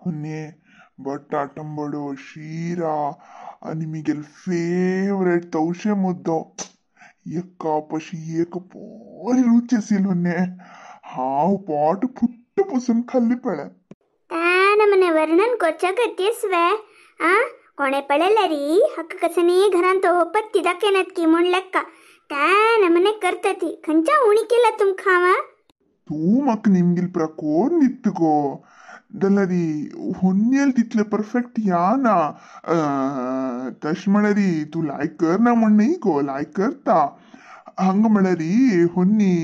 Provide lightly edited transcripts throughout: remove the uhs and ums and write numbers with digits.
होने बटाटंबडो शीरा आणि मिगेल फेवरेट तवशे मुद्दो एका पशी एक बरी रुची असेल होने हाव पोट फुट्ट पुसून खाल्ली पळे नमने वर्णन कोचा करतेस वे आ कोणे पळेला री हक्क कसने घरान तो होपत्ती दाकेनत की म्हण लेक्का त्या नमने करतती खंचा उणी केला तुम खावा तू मक निमगिल प्रकोर नित्त गो दलरी हुन्नेल तितले परफेक्ट या ना तश म्हणरी तू लायक कर ना म्हण नाही गो लायक करता हंग म्हणरी हुन्नी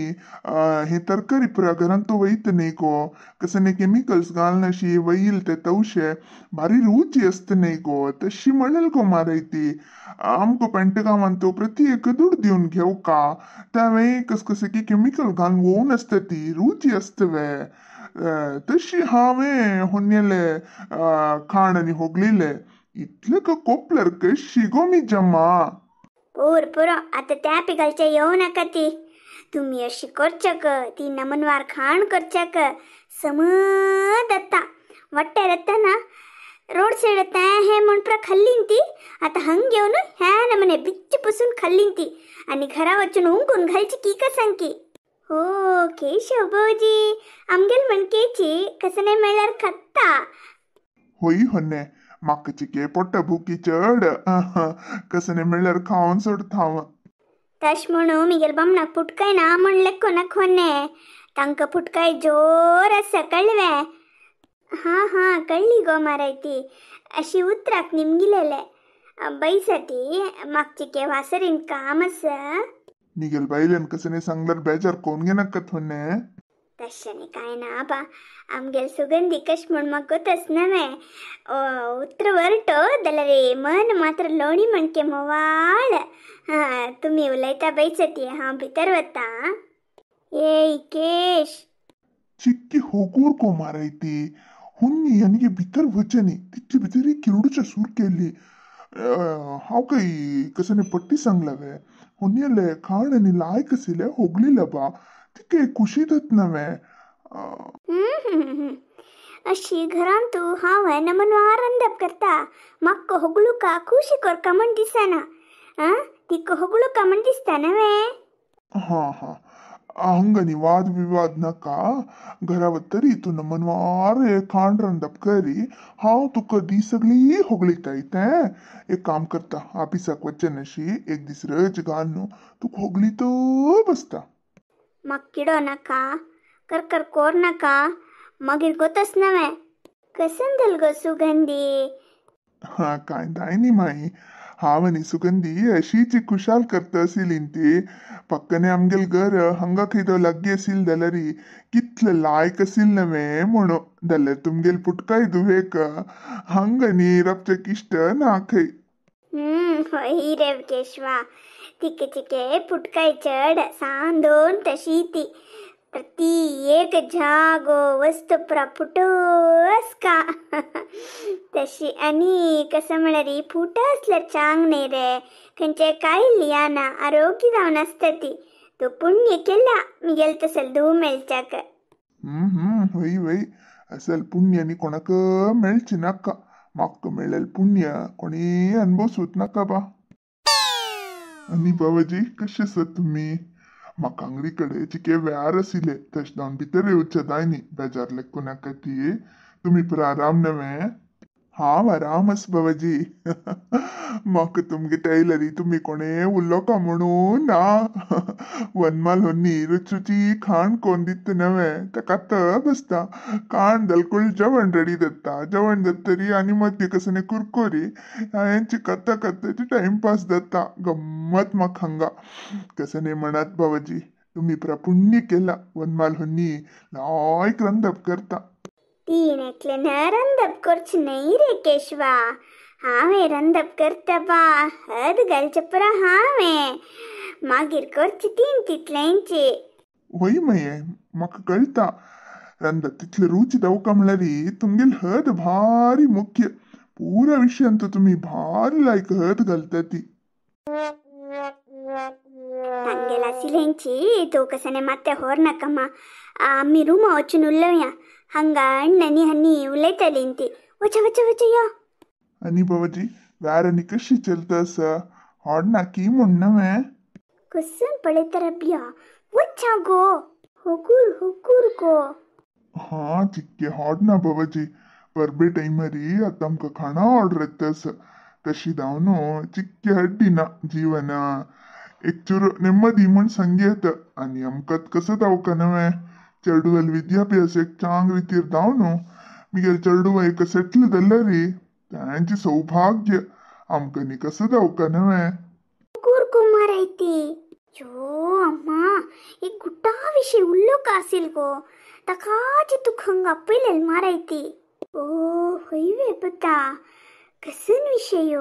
हे तरकारी पुरा घरान तो वैत नाही गो कसने केमिकल्स घालनाशी वैल ते तवशे भारी रुची असत नाही गो तशी म्हणेल गो मारायती आमको पेंटगावान तो प्रति एक दूर देऊन घेऊ का त्यावेळी कसकसे की केमिकल घालून होऊन असते ती रुची असते वे तशी हावे हुन्नेले खाण आणि होगलेले इतले का कोपलर कशी गो मी जमा पूर पुरो आता त्या पिकालच्या येऊ नका ती तुम्ही अशी करचक ती नमनवार खाण करचक समद आता वाटते रत्ता ना रोड साइड त्या हे म्हणून खाल्लीन ती आता हंग येऊन ह्या नमने बिच्च पुसून खाल्लीन ती आणि घरा वचून उंकून घालची की का सांगी हो केशव भाऊजी आमगेल म्हणकेची कसं नाही मिळणार खत्ता होई होने माकची के पोट भुकी चढ कसने मिळर खाऊन सोड थांब तश म्हणू मिगेल बामना फुटकाय ना म्हणले कोणाक होने तांक फुटकाय जोर असं कळवे हा कळली गो मारायती अशी उतराक निमगिलेले बाईसाठी मागची के वासरीन काम असं निगेल बाईलन कसने सांगलर बेजार कोण घे नकत होने तशाने काय ना बा आमगेल सुगंधी कश म्हण मग गोतच नव्हे उतर वरटो दला रे मन मात्र लोणी म्हणके मोवाळ हा तुम्ही उलयता बैसती हा भितर वता ए केश चिक्की होगूर को मारायती हुन्नी यानी भितर वचनी तिची भितरी किरडूच्या सूर केली हाव काही कसने पट्टी सांगलावे हुन्नीले खाण आणि लाय कसिले होगलीला बा ती काही कुशीतच नव्हे अशी घरान तू हाव आहे न मनवार अंदप करता मग होगळू का खुशी कर का म्हण दिसना ती होगळू का म्हण दिसता नव्हे हा हंगनी वाद विवाद नका घरावर तरी तू न मनवार खाण रंदप करी हाव तू कधी सगळी होगळीता येते एक काम करता ऑफिसाक वचनशी एक दिस रज घालनो तू होगली तो बसता मग किडो नका कर कोर नका मागीर गोतच नव्हे कसंदल गो सुगंधी हा काय दाय नी माई हावनी सुगंधी अशीची खुशाल करत असेल ती पक्कने आमगेल घर हंगा खिदो लग्गी असेल दलरी कितलं लायक असेल नव्हे म्हणो दलर तुमगेल पुटकाय दुवेक हंगनी रपचक इष्ट नाखै होई रे केशवा तिके पुटकाय चढ सांदोन तशी ती प्रति एक जागो वस्तू फुटोस का तशी आणि कसं म्हणरी फुट असल्यार चांग नाही रे खंचे काय लिया ना आरोग्य जाऊन असतं ती तो पुण्य केला मी गेल तसल धू मेलच्याक होई असल पुण्य कोणाक मेळची नका माक मिळेल पुण्य कोणी अनुभवसूत नका बा आणि बाबाजी कसे सर तुम्ही म्हाका आंगडीकडे चिके व्यार आशिल्ले तशें जावन भितर येवचे जायनी बेजारले कोणाक ती तुम्ही पुरा आराम नव्हे हांव आरामच बाबाजी म्हाका तुमगे टेलरी तुम्ही कोणे उरलो का म्हणून ना वनमाल होनी रुचुची खाण कोण दिता नव्हे ताका त बसता खाण दलकुल जेवण रेडी जाता जेवण जातरी आनी मध्य कसने कुरकोरी हांची कत्ता टाइमपास जाता गम्मत म्हाका हांगा कसने म्हणत बाबाजी तुम्ही पुरा पुण्य केला वनमाल होनी लायक रंदप करता तीन एकले रंदप करच नाही रे केशवा हावे रंदप करता बा हद घालचे पुरा हावे मागीर करची तीन तितल्यांची होई मये म्हाका कळटा रंदप तितले रुची दवका म्हणल्यारी तुमगेल हद भारी मुख्य पुरा विशयान तो तुम्ही भारी लायक हद घालता ती ತಂಗೆಲ್ಲ ಸಿಲೆಂಚಿ ತೂಕಸನೆ ಮತ್ತೆ ಹೊರ್ನಕ್ಕಮ್ಮ ಆಮ್ಮಿ ರೂಮ వచ్చి నుల్లవ్యా हंगा अण्णनी हन्नी उलयतली इंती वच वच वच या आणि बाबाजी व्यारनी कशी चलतस हाडना की म्हणणं कसन पळयतारब्या वच्चा गो हुकूर गो हाँ चिक्के हाडना बाबाजी परबे टाइमरी आता आमका खाना ऑर्डर येतस तशी दावनो चिक्के हड्डीना जीवन एक चूर ನೆಮ್ಮದಿ म्हण संगीत आणि अमकत कसं दावका नवे चेडूवल विद्याभ्यास एक चांग रीतीर दावनो मिगेल चेडूव एक सेटल दल्लरी त्यांची सौभाग्य आमकनी कसं दावका नवे हुकूर कुमार ಐತಿ ಯೋ ಅಮ್ಮ ಈ ಗುಡ್ಡ ವಿಷಯ ಉಳ್ಳೋ ಕಾಸಿಲ್ ಗೋ ತಕಾಜಿ ತುಖಂಗ ಅಪ್ಪಿಲೆಲ್ ಮಾರೈತಿ ಓ ಹೊಯ್ವೆ ಬತ್ತಾ ಕಸನ್ ವಿಷಯ